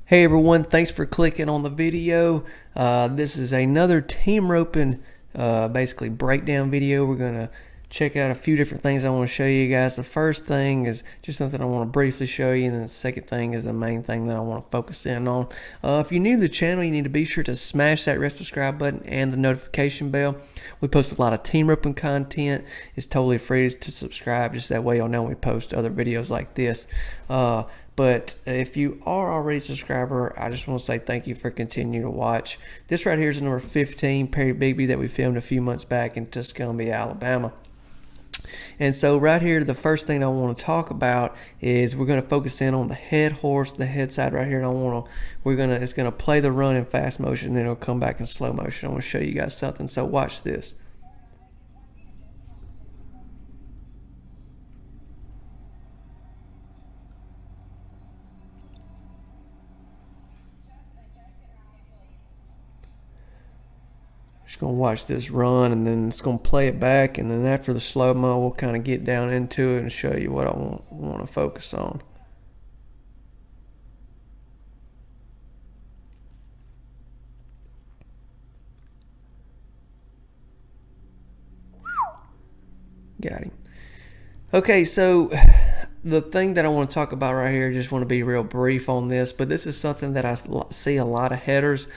Hey everyone, thanks for clicking on the video. This is another team roping basically breakdown video. We're going to check out a few different things I want to show you guys. The first thing is just something I want to briefly show you, and then the second thing is the main thing that I want to focus in on. If you're new to the channel, you need to be sure to smash that red subscribe button and the notification bell. We post a lot of team roping content. It's totally free to subscribe, just that way you'll know when we post other videos like this. But if you are already a subscriber, I just want to say thank you for continuing to watch. This right here is number 15, Perry Bigbee, that we filmed a few months back in Tuscumbia, Alabama. And so right here, the first thing I want to talk about is we're going to focus in on the head horse, the head side right here. And it's going to play the run in fast motion, and then it'll come back in slow motion. I want to show you guys something. So watch this. Just gonna watch this run, and then it's gonna play it back, and then after the slow-mo we'll kind of get down into it and show you what I want to focus on. Got him. Okay, so the thing that I want to talk about right here, just want to be real brief on this, but this is something that I see a lot of headers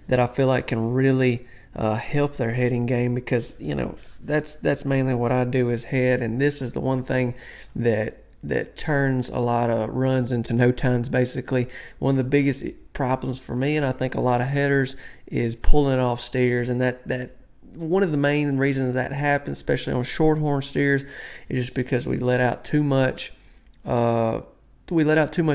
that I feel like can really help their heading game, because that's mainly what I do is head, and this is the one thing that turns a lot of runs into no times. Basically, one of the biggest problems for me, and I think a lot of headers, is pulling off steers, and that one of the main reasons that happens, especially on shorthorn steers, is just because we let out too much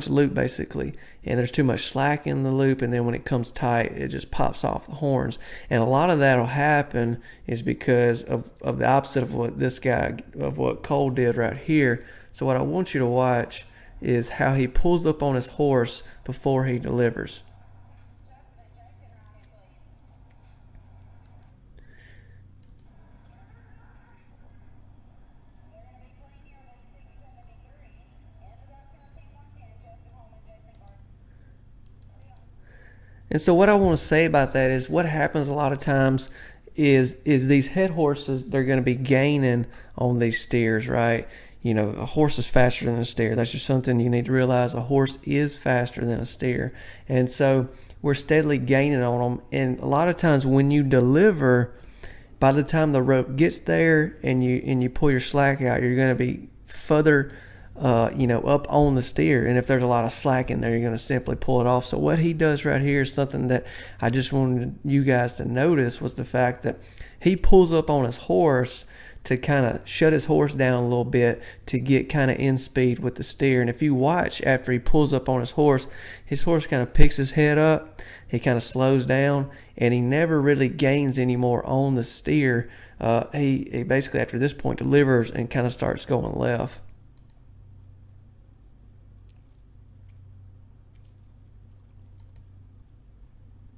loop, basically, and there's too much slack in the loop, and then when it comes tight, it just pops off the horns. And a lot of that will happen is because of the opposite of what Cole did right here. So what I want you to watch is how he pulls up on his horse before he delivers. And so what I want to say about that is what happens a lot of times is these head horses, they're going to be gaining on these steers, right? A horse is faster than a steer. That's just something you need to realize. A horse is faster than a steer. And so we're steadily gaining on them. And a lot of times when you deliver, by the time the rope gets there and you pull your slack out, you're going to be further up on the steer, and if there's a lot of slack in there, you're going to simply pull it off. So what he does right here is something that I just wanted you guys to notice, was the fact that he pulls up on his horse to kind of shut his horse down a little bit to get kind of in speed with the steer. And if you watch, after he pulls up on his horse kind of picks his head up, he kind of slows down, and he never really gains any more on the steer. He basically, after this point, delivers and kind of starts going left.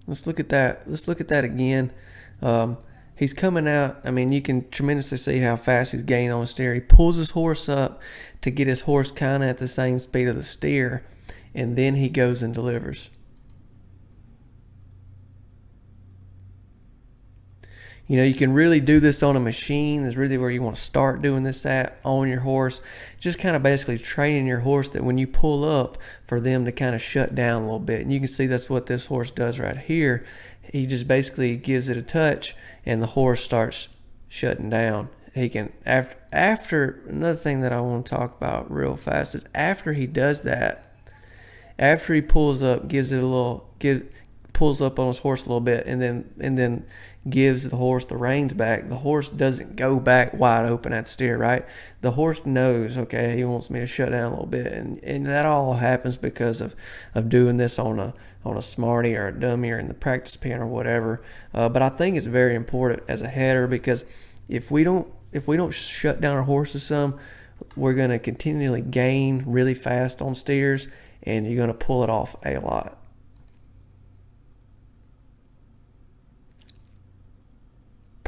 Let's look at that. Let's look at that again. He's coming out. I mean, you can tremendously see how fast he's gaining on the steer. He pulls his horse up to get his horse kind of at the same speed of the steer, and then he goes and delivers. You can really do this on a machine. Is really where you want to start doing this at, on your horse. Just kind of basically training your horse that when you pull up, for them to kind of shut down a little bit. And you can see that's what this horse does right here. He just basically gives it a touch, and the horse starts shutting down. He can, after another thing that I want to talk about real fast is after he does that, after he pulls up, pulls up on his horse a little bit, and then gives the horse the reins back. The horse doesn't go back wide open at the steer, right? The horse knows, okay, he wants me to shut down a little bit, and that all happens because of doing this on a smarty or a dummy or in the practice pen or whatever. But I think it's very important as a header, because if we don't shut down our horses some, we're going to continually gain really fast on steers, and you're going to pull it off a lot.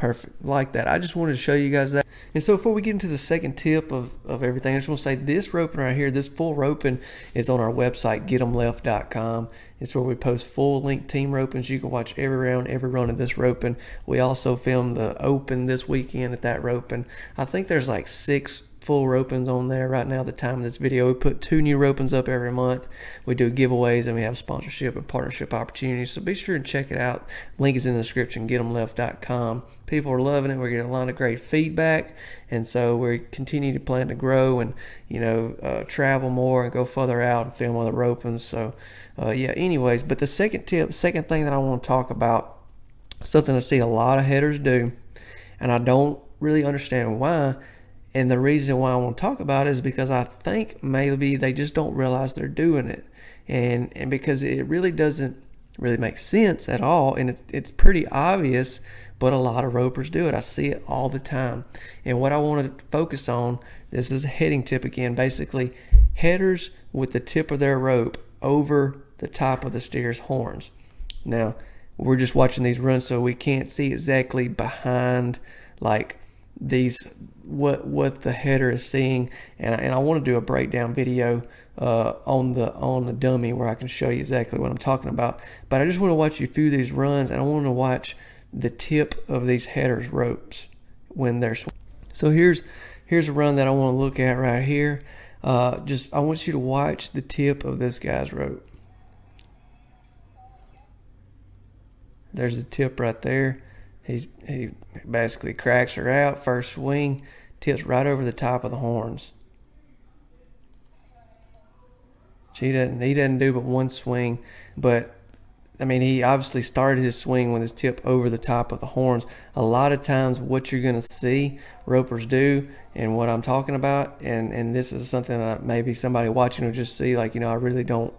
perfect like that. I just wanted to show you guys that. And so before we get into the second tip of everything, I just want to say this roping right here, this full roping is on our website, getemleft.com. It's where we post full length team ropings. You can watch every round, every run of this roping. We also filmed the open this weekend at that roping. I think there's like 6 full ropings on there right now at the time of this video. We put 2 new ropings up every month. We do giveaways and we have sponsorship and partnership opportunities, so be sure and check it out. Link is in the description, getemleft.com. People are loving it. We're getting a lot of great feedback, and so we continue to plan to grow and travel more and go further out and film other ropings. So yeah, anyways, but the second tip, second thing that I want to talk about, something I see a lot of headers do and I don't really understand why. And the reason why I want to talk about it is because I think maybe they just don't realize they're doing it. And because it really doesn't really make sense at all. And it's pretty obvious, but a lot of ropers do it. I see it all the time. And what I want to focus on, this is a heading tip again, basically headers with the tip of their rope over the top of the steer's horns. Now, we're just watching these runs, so we can't see exactly behind like these what the header is seeing, and I want to do a breakdown video on the dummy where I can show you exactly what I'm talking about. But I just want to watch you through these runs, and I want to watch the tip of these headers ropes when they're swinging. So here's a run that I want to look at right here. I want you to watch the tip of this guy's rope. There's the tip right there. He basically cracks her out. First swing, tips right over the top of the horns. He doesn't do but one swing, but I mean, he obviously started his swing with his tip over the top of the horns. A lot of times what you're going to see ropers do, and what I'm talking about, and this is something that maybe somebody watching will just see, like, I really don't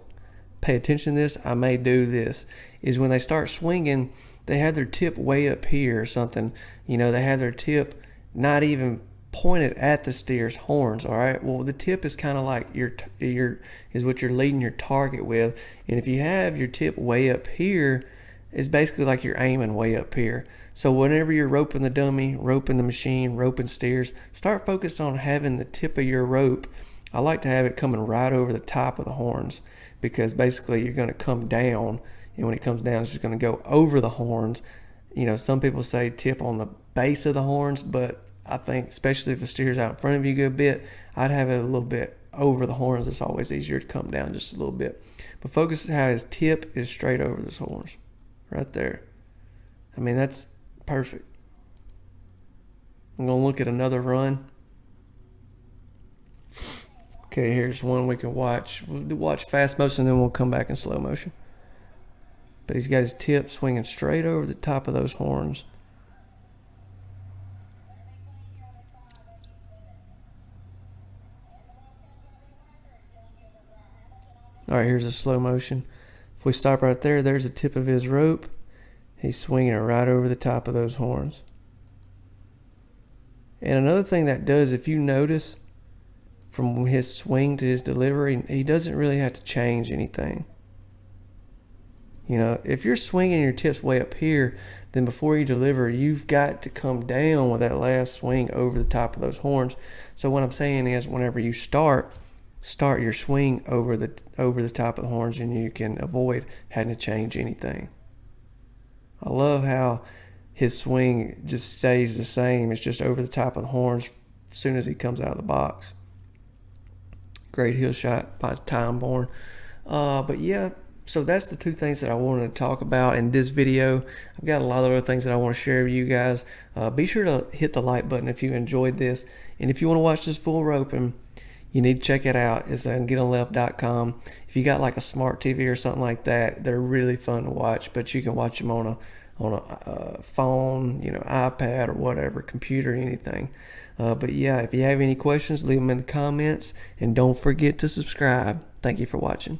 pay attention to this, I may do this, is when they start swinging, they have their tip way up here or something. They have their tip not even pointed at the steer's horns. All right. Well, the tip is kind of like is what you're leading your target with. And if you have your tip way up here, it's basically like you're aiming way up here. So whenever you're roping the dummy, roping the machine, roping steers, start focusing on having the tip of your rope. I like to have it coming right over the top of the horns, because basically you're going to come down. And when it comes down, it's just going to go over the horns. Some people say tip on the base of the horns, but I think, especially if the steer's out in front of you a good bit, I'd have it a little bit over the horns. It's always easier to come down just a little bit. But focus on how his tip is straight over those horns. Right there. I mean, that's perfect. I'm going to look at another run. Okay, here's one we can watch. We'll watch fast motion, and then we'll come back in slow motion. But he's got his tip swinging straight over the top of those horns. All right, here's a slow motion. If we stop right there, there's the tip of his rope. He's swinging it right over the top of those horns. And another thing that does, if you notice, from his swing to his delivery, he doesn't really have to change anything. If you're swinging your tips way up here, then before you deliver, you've got to come down with that last swing over the top of those horns. So what I'm saying is, whenever you start your swing over the top of the horns, and you can avoid having to change anything. I love how his swing just stays the same. It's just over the top of the horns as soon as he comes out of the box. Great heel shot by Time Born. But yeah, so that's the 2 things that I wanted to talk about in this video. I've got a lot of other things that I want to share with you guys. Be sure to hit the like button if you enjoyed this. And if you want to watch this full roping, you need to check it out. It's on getemleft.com. If you got like a smart TV or something like that, they're really fun to watch. But you can watch them on a phone, iPad or whatever, computer, anything. But yeah, if you have any questions, leave them in the comments. And don't forget to subscribe. Thank you for watching.